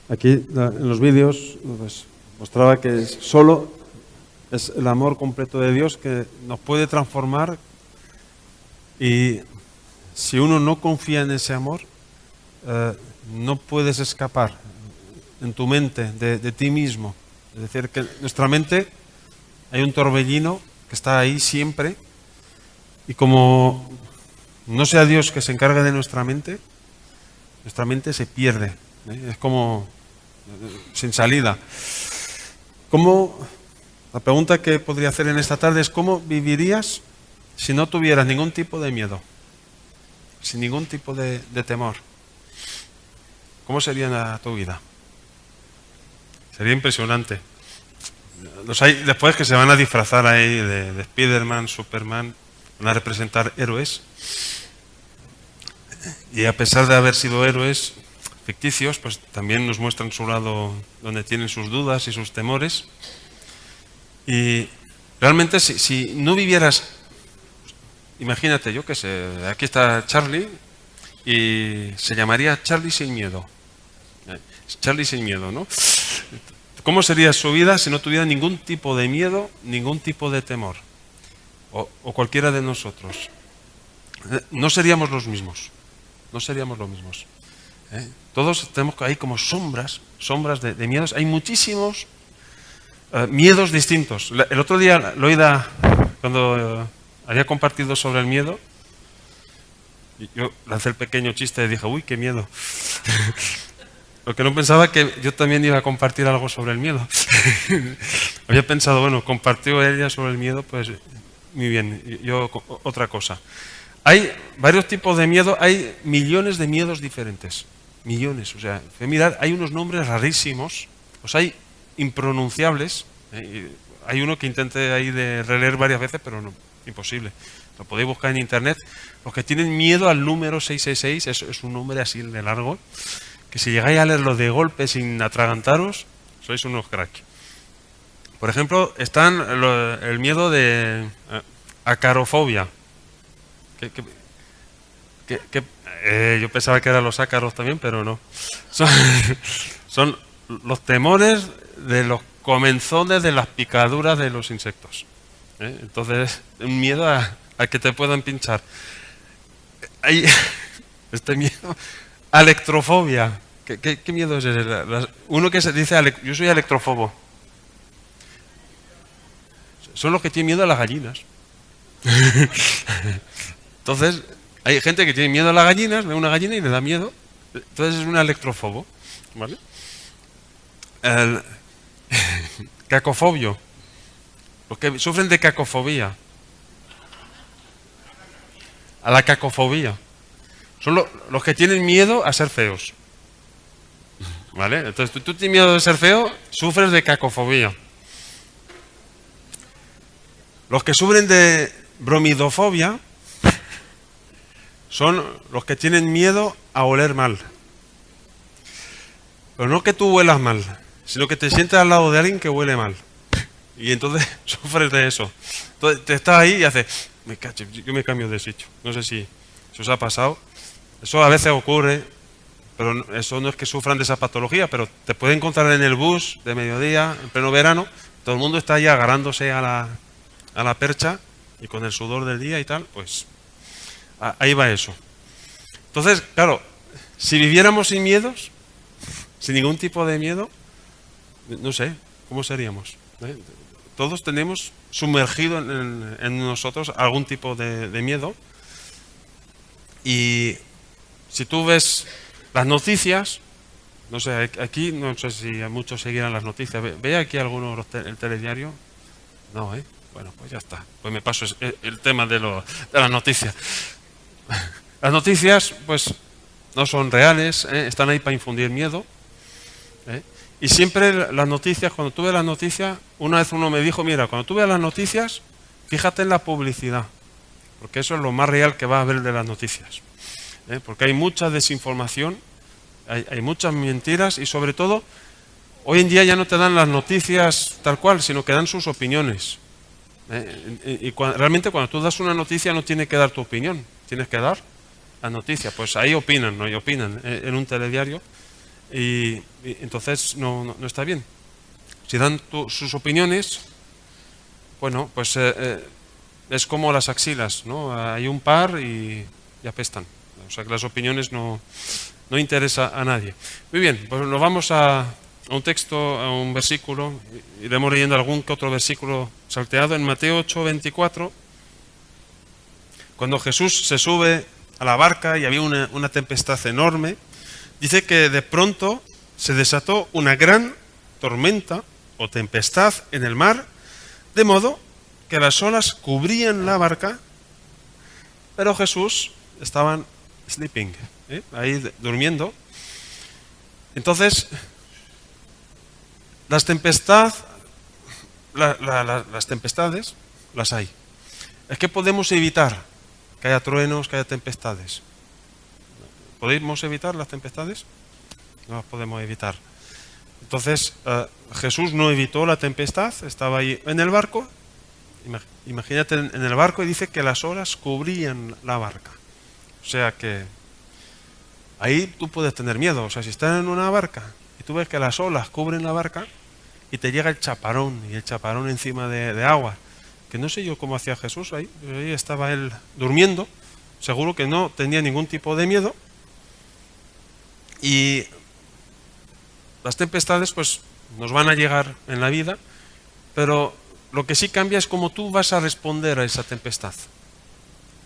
Aquí en los vídeos pues, mostraba que solo es el amor completo de Dios que nos puede transformar, y si uno no confía en ese amor, no puedes escapar en tu mente de ti mismo. Es decir, que en nuestra mente hay un torbellino que está ahí siempre, y como no sea Dios que se encargue de nuestra mente se pierde, ¿eh? Es como sin salida. La pregunta que podría hacer en esta tarde es: ¿cómo vivirías si no tuvieras ningún tipo de miedo? Sin ningún tipo de temor. ¿Cómo sería tu vida? Sería impresionante. Los hay después que se van a disfrazar ahí de Spiderman, Superman, van a representar héroes. Y a pesar de haber sido héroes ficticios, pues también nos muestran su lado donde tienen sus dudas y sus temores. Y realmente si no vivieras, imagínate, yo qué sé, aquí está Charlie y se llamaría Charlie sin miedo. Charlie sin miedo, ¿no? ¿Cómo sería su vida si no tuviera ningún tipo de miedo, ningún tipo de temor? O cualquiera de nosotros. No seríamos los mismos. No seríamos los mismos. Todos tenemos ahí como sombras de miedos. Hay muchísimos miedos distintos. El otro día, Loida, cuando había compartido sobre el miedo, yo lancé el pequeño chiste y dije: uy, qué miedo. Lo que no pensaba que yo también iba a compartir algo sobre el miedo. Había pensado, bueno, compartió ella sobre el miedo, pues muy bien, yo otra cosa. Hay varios tipos de miedo, hay millones de miedos diferentes. Millones, o sea, mirad, hay unos nombres rarísimos, hay impronunciables. Hay uno que intenté ahí de releer varias veces, pero no, imposible. Lo podéis buscar en internet. Los que tienen miedo al número 666, es un nombre así de largo, que si llegáis a leerlo de golpe sin atragantaros, sois unos cracks. Por ejemplo, están el miedo de acarofobia. Yo pensaba que eran los ácaros también, pero no. Son los temores de los comenzones de las picaduras de los insectos. Entonces, un miedo a que te puedan pinchar. Hay este miedo a electrofobia. ¿Qué miedo es ese? Uno que se dice: yo soy electrofobo. Son los que tienen miedo a las gallinas. Entonces, hay gente que tiene miedo a las gallinas, ve una gallina y le da miedo. Entonces es un electrofobo. ¿Vale? El cacofobio. Los que sufren de cacofobia. A la cacofobia. Son los que tienen miedo a ser feos. ¿Vale? Entonces tú tienes miedo de ser feo, sufres de cacofobia. Los que sufren de bromidofobia son los que tienen miedo a oler mal. Pero no que tú huelas mal, sino que te sientes al lado de alguien que huele mal. Y entonces sufres de eso. Entonces te estás ahí y haces: me cacho, yo me cambio de sitio. No sé si os ha pasado. Eso a veces ocurre, pero eso no es que sufran de esa patología, pero te puede encontrar en el bus de mediodía, en pleno verano, todo el mundo está ahí agarrándose a la percha y con el sudor del día y tal, pues ahí va eso. Entonces, claro, si viviéramos sin miedos, sin ningún tipo de miedo, no sé, ¿cómo seríamos? Todos tenemos sumergido en nosotros algún tipo de miedo. Y si tú ves las noticias, no sé, aquí no sé si muchos seguirán las noticias. ¿Ve aquí alguno el telediario? No, Bueno, pues ya está. Pues me paso el tema de las noticias. Las noticias, pues, no son reales, están ahí para infundir miedo. Y siempre las noticias, cuando tú ves las noticias, una vez uno me dijo: mira, cuando tú veas las noticias, fíjate en la publicidad, porque eso es lo más real que va a haber de las noticias. Porque hay mucha desinformación, hay muchas mentiras, y sobre todo, hoy en día ya no te dan las noticias tal cual, sino que dan sus opiniones. Y realmente cuando tú das una noticia no tienes que dar tu opinión, tienes que dar la noticia. Pues ahí opinan, ¿no? Y opinan en un telediario. y entonces no está bien. Si dan sus opiniones, bueno, pues es como las axilas, ¿no? Hay un par y apestan. O sea que las opiniones no interesa a nadie. Muy bien, pues nos vamos a un texto, a un versículo. Iremos leyendo algún que otro versículo salteado. En Mateo 8:24, cuando Jesús se sube a la barca y había una tempestad enorme, dice que de pronto se desató una gran tormenta o tempestad en el mar, de modo que las olas cubrían la barca, pero Jesús estaba sleeping, ahí durmiendo. Entonces, las tempestades las hay. Es que podemos evitar que haya truenos, que haya tempestades. ¿Podemos evitar las tempestades? No las podemos evitar. Entonces, Jesús no evitó la tempestad, estaba ahí en el barco. Imagínate en el barco y dice que las olas cubrían la barca. O sea que ahí tú puedes tener miedo. O sea, si estás en una barca y tú ves que las olas cubren la barca y te llega el chaparón y el chaparón encima de agua, que no sé yo cómo hacía Jesús ahí estaba él durmiendo, seguro que no tenía ningún tipo de miedo. Y las tempestades pues nos van a llegar en la vida, pero lo que sí cambia es cómo tú vas a responder a esa tempestad.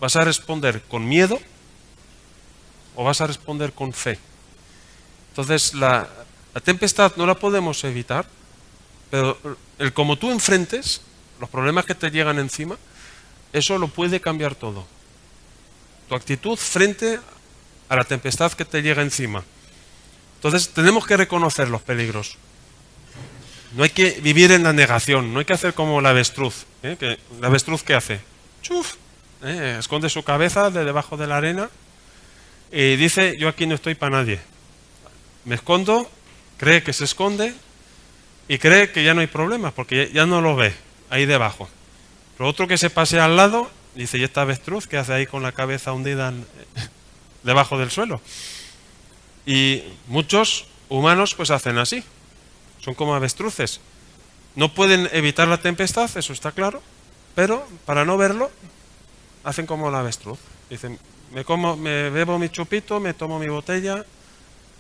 ¿Vas a responder con miedo o vas a responder con fe? Entonces la tempestad no la podemos evitar, pero el como tú enfrentes los problemas que te llegan encima, eso lo puede cambiar todo. Tu actitud frente a la tempestad que te llega encima. Entonces tenemos que reconocer los peligros. No hay que vivir en la negación, no hay que hacer como la avestruz. Que la avestruz, ¿qué hace? ¡Chuf! Esconde su cabeza de debajo de la arena y dice, yo aquí no estoy para nadie. Me escondo, cree que se esconde y cree que ya no hay problemas porque ya no lo ve ahí debajo. Pero otro que se pasea al lado dice, ¿y esta avestruz qué hace ahí con la cabeza hundida debajo del suelo? Y muchos humanos pues hacen así, son como avestruces. No pueden evitar la tempestad, eso está claro, pero para no verlo, hacen como la avestruz. Dicen, me bebo mi chupito, me tomo mi botella,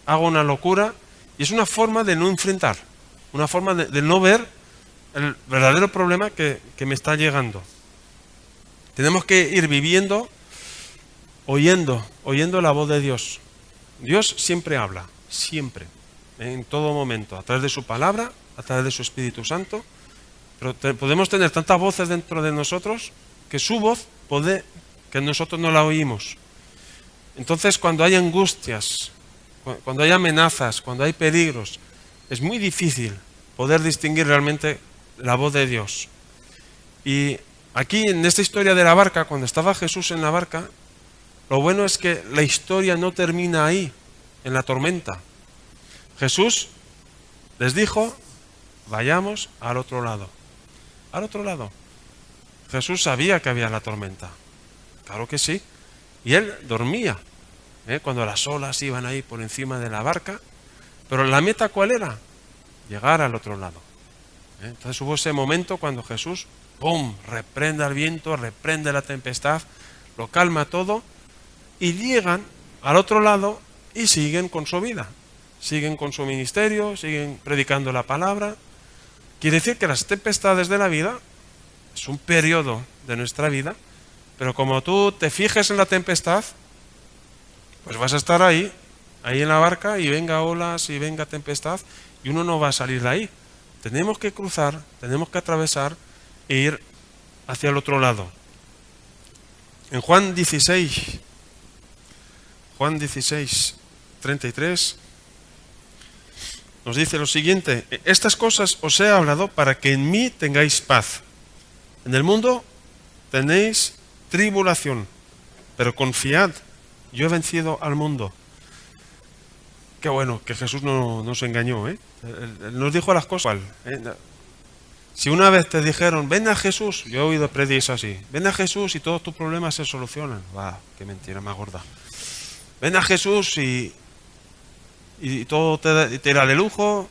hago una locura, y es una forma de no enfrentar, una forma de no ver el verdadero problema que me está llegando. Tenemos que ir viviendo, oyendo la voz de Dios. Dios siempre habla, siempre, en todo momento, a través de su palabra, a través de su Espíritu Santo, pero podemos tener tantas voces dentro de nosotros que su voz que nosotros no la oímos. Entonces, cuando hay angustias, cuando hay amenazas, cuando hay peligros, es muy difícil poder distinguir realmente la voz de Dios. Y aquí, en esta historia de la barca, cuando estaba Jesús en la barca, lo bueno es que la historia no termina ahí, en la tormenta. Jesús les dijo, vayamos al otro lado. Al otro lado. Jesús sabía que había la tormenta. Claro que sí. Y él dormía, cuando las olas iban ahí por encima de la barca. Pero la meta, ¿cuál era? Llegar al otro lado. Entonces hubo ese momento cuando Jesús, ¡pum!, reprende al viento, reprende la tempestad, lo calma todo, y llegan al otro lado y siguen con su vida, siguen con su ministerio, siguen predicando la palabra. Quiere decir que las tempestades de la vida es un periodo de nuestra vida, pero como tú te fijes en la tempestad, pues vas a estar ahí en la barca, y venga olas y venga tempestad, y uno no va a salir de ahí. Tenemos que cruzar, tenemos que atravesar e ir hacia el otro lado. En Juan 16, 33, nos dice lo siguiente: estas cosas os he hablado para que en mí tengáis paz. En el mundo tenéis tribulación, pero confiad, yo he vencido al mundo. Qué bueno que Jesús no nos engañó, Él nos dijo las cosas. Si una vez te dijeron, ven a Jesús, yo he oído predicas así, ven a Jesús y todos tus problemas se solucionan. Qué mentira más gorda. Ven a Jesús y y todo te irá de lujo,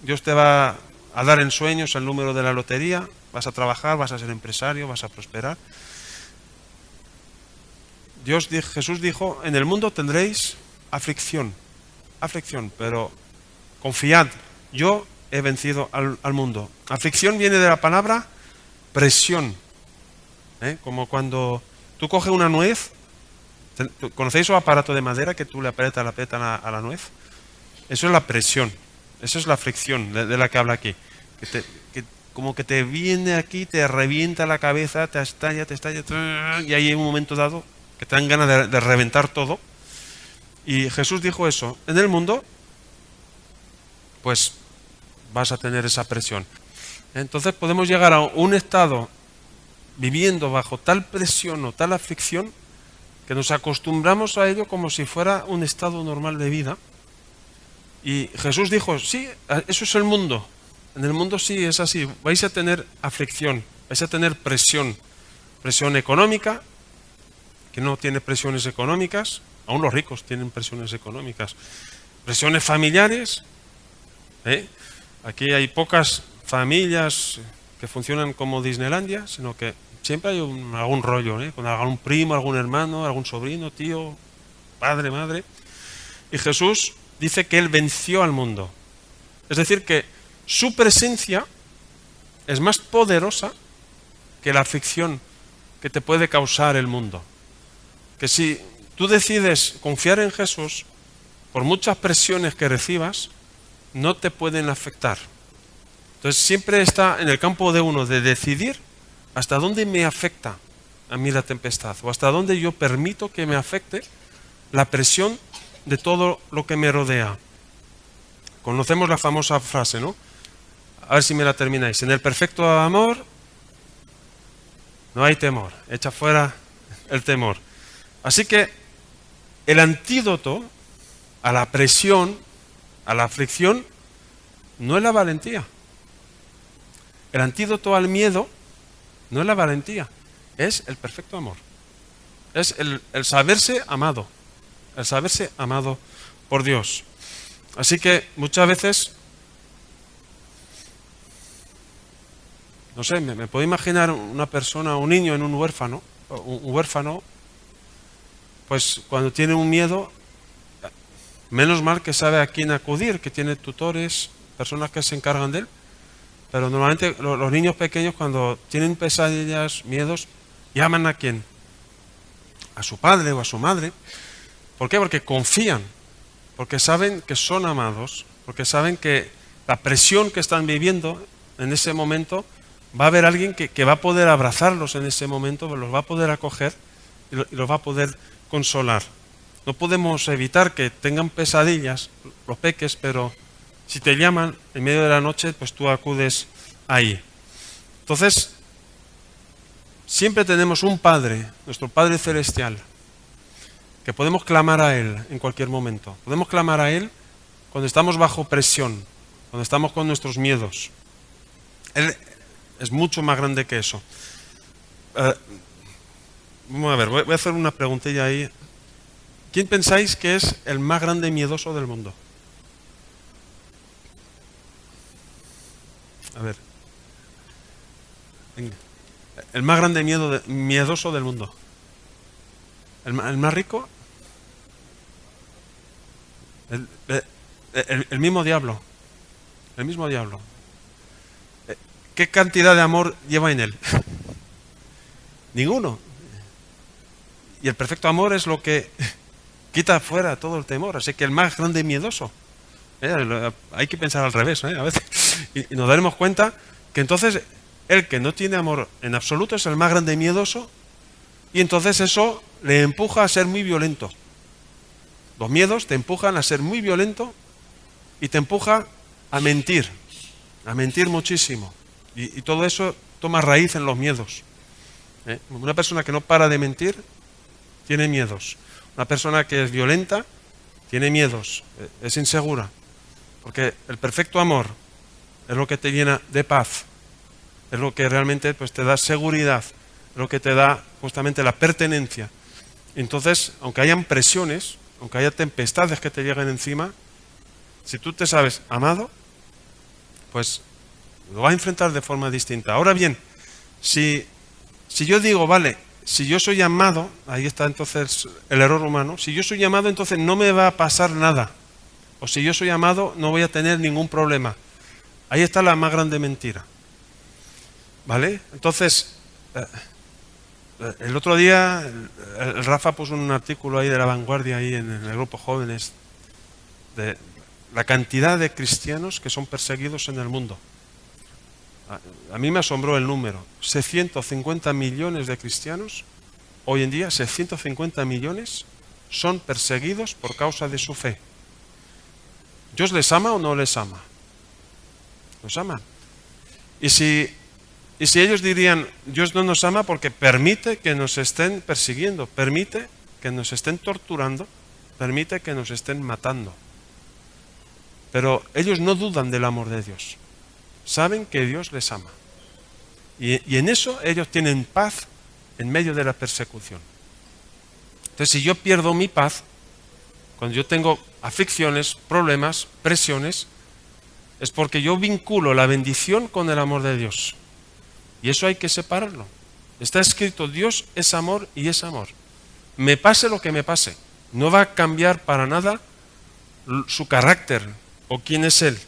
Dios te va a dar en sueños el número de la lotería, vas a trabajar, vas a ser empresario, vas a prosperar. Jesús dijo, en el mundo tendréis aflicción, pero confiad, yo he vencido al mundo. Aflicción viene de la palabra presión, como cuando tú coges una nuez. ¿Conocéis un aparato de madera que tú le aprietas a la nuez? Eso es la presión, eso es la fricción de la que habla aquí. Como que te viene aquí, te revienta la cabeza, te estalla, y ahí hay un momento dado que te dan ganas de reventar todo. Y Jesús dijo eso, en el mundo, pues vas a tener esa presión. Entonces podemos llegar a un estado viviendo bajo tal presión o tal aflicción que nos acostumbramos a ello como si fuera un estado normal de vida. Y Jesús dijo, sí, eso es el mundo. En el mundo sí es así. Vais a tener aflicción, vais a tener presión económica, que no tiene presiones económicas, aún los ricos tienen presiones económicas. Presiones familiares, aquí hay pocas familias que funcionan como Disneylandia, sino que siempre hay algún rollo, con algún primo, algún hermano, algún sobrino, tío, padre, madre. Y Jesús dice que Él venció al mundo. Es decir, que su presencia es más poderosa que la aflicción que te puede causar el mundo. Que si tú decides confiar en Jesús, por muchas presiones que recibas, no te pueden afectar. Entonces siempre está en el campo de uno de decidir hasta dónde me afecta a mí la tempestad o hasta dónde yo permito que me afecte la presión de todo lo que me rodea. Conocemos la famosa frase, ¿no? A ver si me la termináis. En el perfecto amor no hay temor, echa fuera el temor. Así que el antídoto a la presión, a la aflicción, no es la valentía. El antídoto al miedo no es la valentía, es el perfecto amor. Es el saberse amado por Dios. Así que muchas veces, no sé, me puedo imaginar una persona, un niño en un huérfano, pues cuando tiene un miedo, menos mal que sabe a quién acudir, que tiene tutores, personas que se encargan de él. Pero normalmente los niños pequeños cuando tienen pesadillas, miedos, ¿llaman a quién? A su padre o a su madre. ¿Por qué? Porque confían, porque saben que son amados, porque saben que la presión que están viviendo en ese momento, va a haber alguien que va a poder abrazarlos en ese momento, los va a poder acoger y los va a poder consolar. No podemos evitar que tengan pesadillas los peques, pero si te llaman en medio de la noche, pues tú acudes ahí. Entonces, siempre tenemos un Padre, nuestro Padre Celestial, que podemos clamar a Él en cualquier momento. Podemos clamar a Él cuando estamos bajo presión, cuando estamos con nuestros miedos. Él es mucho más grande que eso. Vamos a ver, voy a hacer una preguntilla ahí. ¿Quién pensáis que es el más grande miedoso del mundo? A ver. Venga. El más grande miedoso del mundo. ¿El más rico? El mismo diablo. El mismo diablo. ¿Qué cantidad de amor lleva en él? Ninguno. Y el perfecto amor es lo que quita fuera todo el temor. Así que el más grande miedoso. Hay que pensar al revés, a veces. Y nos daremos cuenta que entonces el que no tiene amor en absoluto es el más grande miedoso, y entonces eso le empuja a ser muy violento. Los miedos te empujan a ser muy violento y te empuja a mentir muchísimo. Y todo eso toma raíz en los miedos. Una persona que no para de mentir tiene miedos. Una persona que es violenta tiene miedos, es insegura. Porque el perfecto amor es lo que te llena de paz, es lo que realmente pues, te da seguridad, es lo que te da justamente la pertenencia. Entonces, aunque hayan presiones, aunque haya tempestades que te lleguen encima, Si tú te sabes amado, pues lo vas a enfrentar de forma distinta. Ahora bien, si yo digo, vale, si yo soy amado, ahí está entonces el error humano, si yo soy amado, entonces no me va a pasar nada. O si yo soy amado, no voy a tener ningún problema. Ahí está la más grande mentira. ¿Vale? Entonces, el otro día, el Rafa puso un artículo ahí de La Vanguardia, ahí en el grupo Jóvenes, de la cantidad de cristianos que son perseguidos en el mundo. A mí me asombró el número. 650 millones de cristianos, hoy en día 650 millones son perseguidos por causa de su fe. ¿Dios les ama o no les ama? Los ama. Y si ellos dirían, Dios no nos ama porque permite que nos estén persiguiendo, permite que nos estén torturando, permite que nos estén matando. Pero ellos no dudan del amor de Dios. Saben que Dios les ama. Y en eso ellos tienen paz en medio de la persecución. Entonces, si yo pierdo mi paz, cuando yo tengo aflicciones, problemas, presiones, es porque yo vinculo la bendición con el amor de Dios. Y eso hay que separarlo. Está escrito, Dios es amor y es amor. Me pase lo que me pase, no va a cambiar para nada su carácter o quién es Él.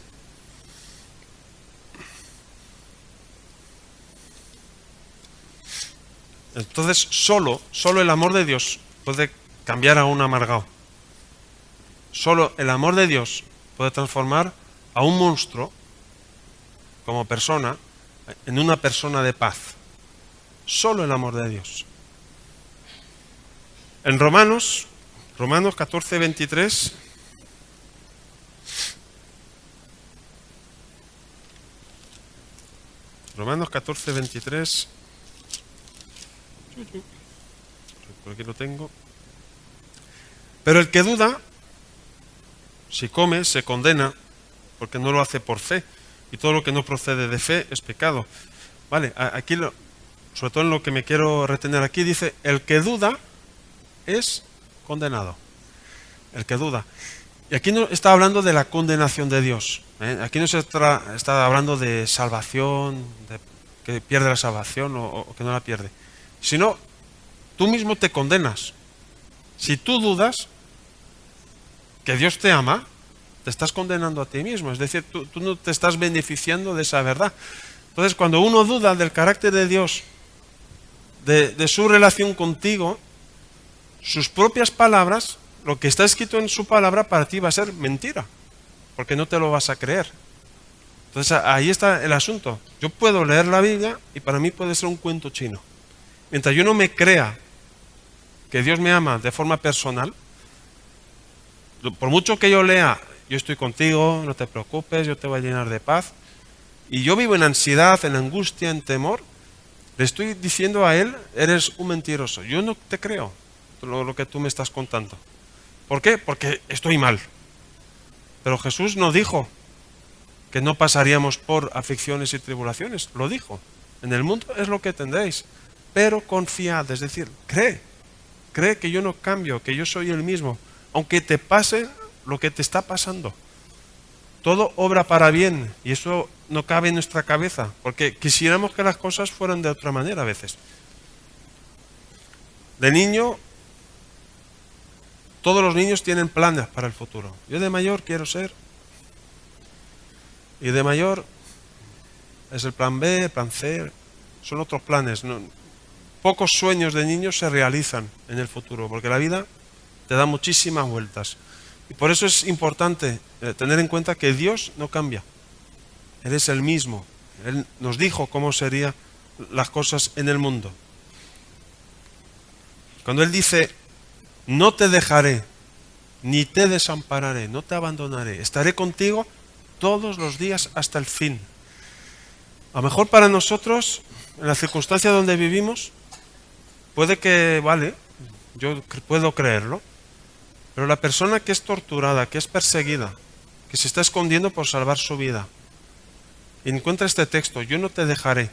Entonces, solo el amor de Dios puede cambiar a un amargado. Solo el amor de Dios puede transformar a un monstruo como persona en una persona de paz. Solo el amor de Dios. En Romanos 14, 23, Romanos 14, 23, por aquí lo tengo. Pero el que duda, si come, se condena, porque no lo hace por fe, y todo lo que no procede de fe es pecado. Vale, aquí, sobre todo en lo que me quiero retener aquí, dice, el que duda es condenado. El que duda. Y aquí no está hablando de la condenación de Dios. Aquí no se está hablando de salvación, de que pierde la salvación o que no la pierde. Sino, tú mismo te condenas. Si tú dudas que Dios te ama, te estás condenando a ti mismo. Es decir, tú no te estás beneficiando de esa verdad. Entonces, cuando uno duda del carácter de Dios, de su relación contigo, sus propias palabras, lo que está escrito en su palabra para ti va a ser mentira, porque no te lo vas a creer. Entonces, ahí está el asunto. Yo puedo leer la Biblia y para mí puede ser un cuento chino. Mientras yo no me crea que Dios me ama de forma personal, por mucho que yo lea, yo estoy contigo, no te preocupes, yo te voy a llenar de paz, y yo vivo en ansiedad, en angustia, en temor, le estoy diciendo a él, eres un mentiroso. Yo no te creo lo que tú me estás contando. ¿Por qué? Porque estoy mal. Pero Jesús no dijo que no pasaríamos por aflicciones y tribulaciones. Lo dijo. En el mundo es lo que tendréis. Pero confiad, es decir, cree que yo no cambio, que yo soy el mismo. Aunque te pase lo que te está pasando. Todo obra para bien y eso no cabe en nuestra cabeza, porque quisiéramos que las cosas fueran de otra manera a veces. De niño, todos los niños tienen planes para el futuro. Yo de mayor quiero ser, y de mayor es el plan B, el plan C, son otros planes. Pocos sueños de niños se realizan en el futuro, porque la vida te da muchísimas vueltas. Y por eso es importante tener en cuenta que Dios no cambia. Él es el mismo. Él nos dijo cómo serían las cosas en el mundo. Cuando Él dice, no te dejaré, ni te desampararé, no te abandonaré, estaré contigo todos los días hasta el fin. A lo mejor para nosotros, en la circunstancia donde vivimos, puede que, vale, yo puedo creerlo, pero la persona que es torturada, que es perseguida, que se está escondiendo por salvar su vida, y encuentra este texto, yo no te dejaré.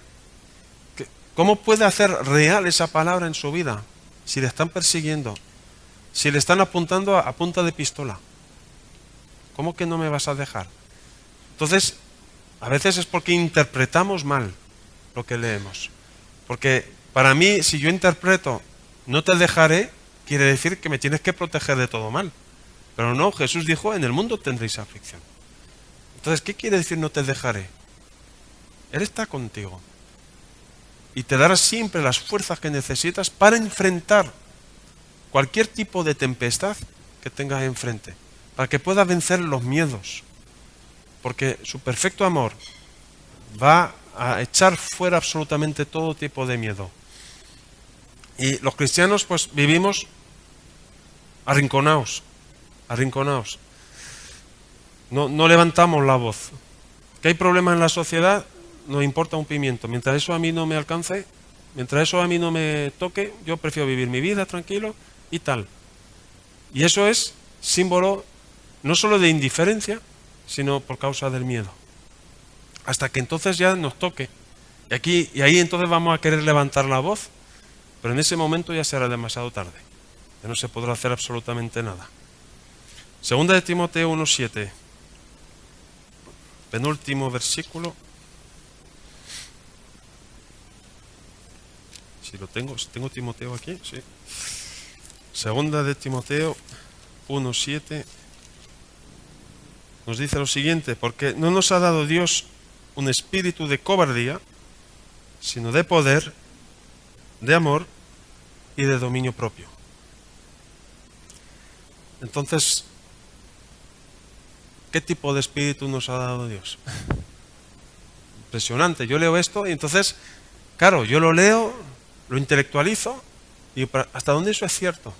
¿Cómo puede hacer real esa palabra en su vida? Si le están persiguiendo, si le están apuntando a punta de pistola. ¿Cómo que no me vas a dejar? Entonces, a veces es porque interpretamos mal lo que leemos. Porque para mí, si yo interpreto no te dejaré, quiere decir que me tienes que proteger de todo mal. Pero no, Jesús dijo, en el mundo tendréis aflicción. Entonces, ¿qué quiere decir no te dejaré? Él está contigo. Y te dará siempre las fuerzas que necesitas para enfrentar cualquier tipo de tempestad que tengas enfrente. Para que puedas vencer los miedos. Porque su perfecto amor va a echar fuera absolutamente todo tipo de miedo. Y los cristianos pues vivimos arrinconados. No levantamos la voz. ¿Que hay problemas en la sociedad? Nos importa un pimiento. Mientras eso a mí no me alcance, mientras eso a mí no me toque, yo prefiero vivir mi vida tranquilo y tal. Y eso es símbolo no solo de indiferencia, sino por causa del miedo. Hasta que entonces ya nos toque. Y ahí entonces vamos a querer levantar la voz, pero en ese momento ya será demasiado tarde. Ya no se podrá hacer absolutamente nada. Segunda de Timoteo 1:7. Penúltimo versículo. Si tengo Timoteo aquí, sí. Segunda de Timoteo 1:7 nos dice lo siguiente: porque no nos ha dado Dios un espíritu de cobardía, sino de poder, de amor y de dominio propio. Entonces, ¿qué tipo de espíritu nos ha dado Dios? Impresionante. Yo leo esto y entonces, claro, yo lo leo, lo intelectualizo y ¿hasta dónde eso es cierto?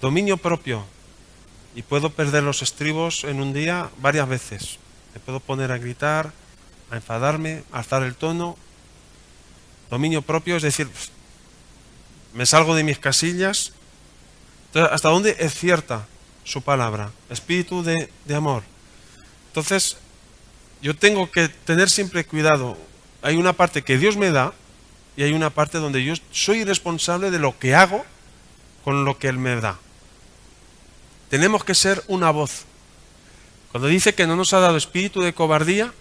Dominio propio. Y puedo perder los estribos en un día varias veces. Me puedo poner a gritar, a enfadarme, a alzar el tono. Dominio propio, es decir, me salgo de mis casillas. Entonces, ¿hasta dónde es cierta su palabra? Espíritu de amor. Entonces, yo tengo que tener siempre cuidado. Hay una parte que Dios me da y hay una parte donde yo soy responsable de lo que hago con lo que Él me da. Tenemos que ser una voz. Cuando dice que no nos ha dado espíritu de cobardía,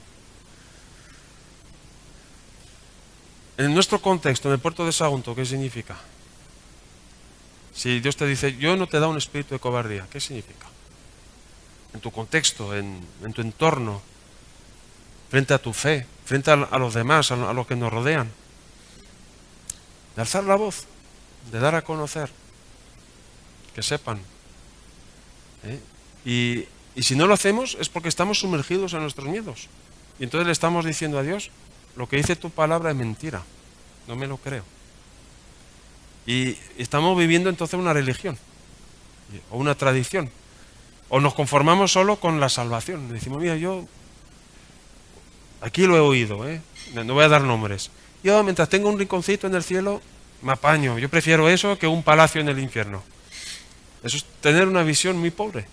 en nuestro contexto, en el puerto de Sagunto, ¿qué significa? Si Dios te dice, yo no te he dado un espíritu de cobardía, ¿qué significa? En tu contexto, en tu entorno, frente a tu fe, frente a los demás, a los que nos rodean. De alzar la voz, de dar a conocer, que sepan. Y si no lo hacemos es porque estamos sumergidos en nuestros miedos. Y entonces le estamos diciendo a Dios, lo que dice tu palabra es mentira, no me lo creo. Y estamos viviendo entonces una religión, o una tradición. O nos conformamos solo con la salvación. Decimos, mira, yo aquí lo he oído, no voy a dar nombres. Yo mientras tengo un rinconcito en el cielo, me apaño. Yo prefiero eso que un palacio en el infierno. Eso es tener una visión muy pobre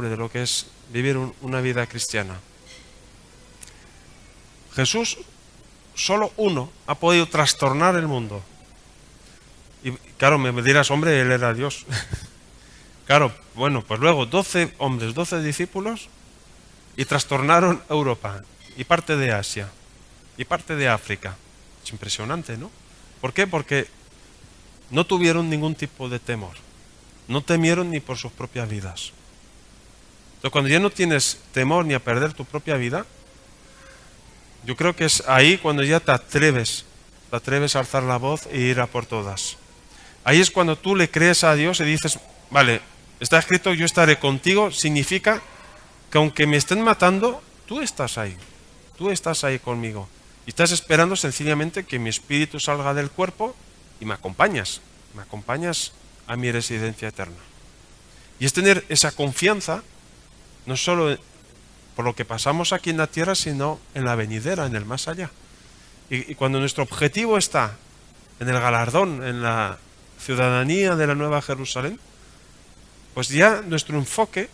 de lo que es vivir una vida cristiana. Jesús, solo uno, ha podido trastornar el mundo. Y claro, me dirás, hombre, Él era Dios. Claro, bueno, pues luego 12 hombres, 12 discípulos, y trastornaron Europa, y parte de Asia, y parte de África. Es impresionante, ¿no? ¿Por qué? Porque no tuvieron ningún tipo de temor. No temieron ni por sus propias vidas. Entonces, cuando ya no tienes temor ni a perder tu propia vida, yo creo que es ahí cuando ya te atreves a alzar la voz e ir a por todas. Ahí es cuando tú le crees a Dios y dices, vale, está escrito, yo estaré contigo, significa que aunque me estén matando, tú estás ahí conmigo. Y estás esperando sencillamente que mi espíritu salga del cuerpo y me acompañas a mi residencia eterna. Y es tener esa confianza, no solo por lo que pasamos aquí en la tierra, sino en la venidera, en el más allá. Y cuando nuestro objetivo está en el galardón, en la ciudadanía de la Nueva Jerusalén, pues ya nuestro enfoque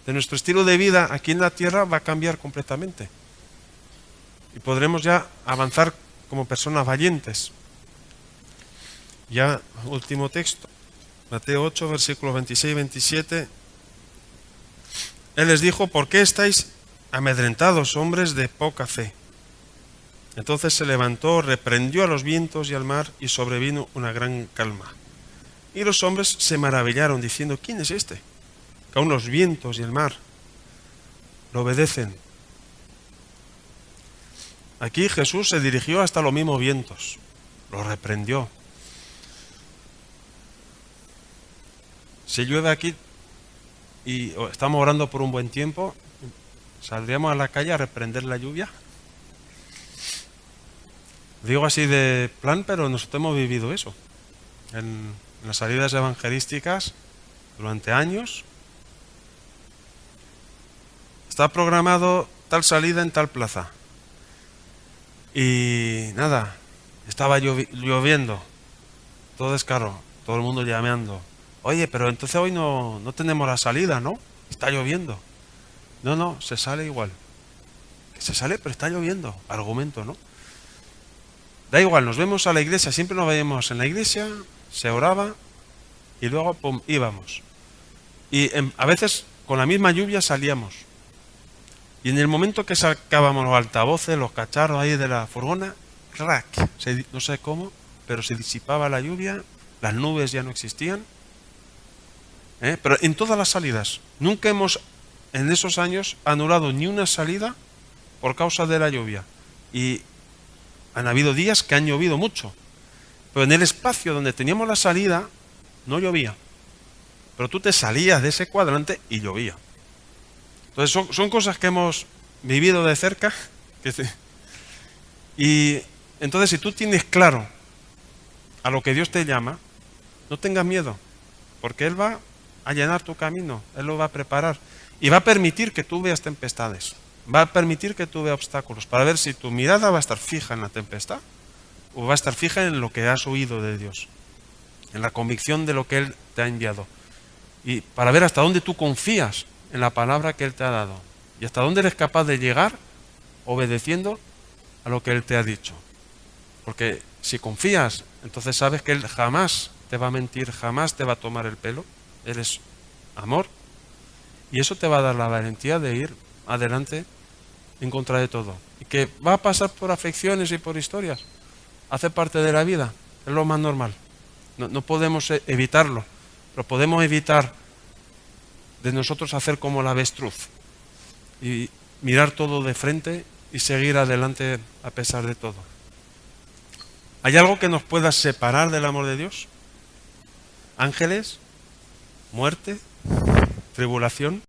de nuestro estilo de vida aquí en la tierra va a cambiar completamente. Y podremos ya avanzar como personas valientes. Ya, último texto. Mateo 8, versículos 26 y 27. Él les dijo: ¿por qué estáis amedrentados, hombres de poca fe? Entonces se levantó, reprendió a los vientos y al mar, y sobrevino una gran calma. Y los hombres se maravillaron, diciendo: ¿quién es este? Que aun los vientos y el mar lo obedecen. Aquí Jesús se dirigió hasta los mismos vientos, los reprendió. Si llueve aquí y estamos orando por un buen tiempo, ¿saldríamos a la calle a reprender la lluvia? Digo así de plan, pero nosotros hemos vivido eso. En las salidas evangelísticas, durante años, está programado tal salida en tal plaza. Y nada, estaba lloviendo, todo descaro, todo el mundo llameando. Oye, pero entonces hoy no tenemos la salida, ¿no? Está lloviendo. No, se sale igual. Que se sale, pero está lloviendo. Argumento, ¿no? Da igual, nos vemos a la iglesia, siempre nos veíamos en la iglesia, se oraba y luego pum, íbamos. Y a veces con la misma lluvia salíamos. Y en el momento que sacábamos los altavoces, los cacharros ahí de la furgona, crack, no sé cómo, pero se disipaba la lluvia, las nubes ya no existían. Pero en todas las salidas, nunca hemos en esos años anulado ni una salida por causa de la lluvia. Y han habido días que han llovido mucho, pero en el espacio donde teníamos la salida no llovía. Pero tú te salías de ese cuadrante y llovía. Entonces son cosas que hemos vivido de cerca. Y entonces si tú tienes claro a lo que Dios te llama, no tengas miedo, porque Él va a llenar tu camino, Él lo va a preparar y va a permitir que tú veas tempestades, va a permitir que tú veas obstáculos, para ver si tu mirada va a estar fija en la tempestad o va a estar fija en lo que has oído de Dios, en la convicción de lo que Él te ha enviado, y para ver hasta dónde tú confías en la palabra que Él te ha dado y hasta dónde eres capaz de llegar obedeciendo a lo que Él te ha dicho. Porque si confías, entonces sabes que Él jamás te va a mentir, jamás te va a tomar el pelo. Él es amor y eso te va a dar la valentía de ir adelante en contra de todo. Y que va a pasar por aflicciones y por historias. Hace parte de la vida, es lo más normal. No podemos evitarlo, pero podemos evitar de nosotros hacer como la avestruz y mirar todo de frente y seguir adelante a pesar de todo. ¿Hay algo que nos pueda separar del amor de Dios? ¿Ángeles? ¿Muerte? ¿Tribulación?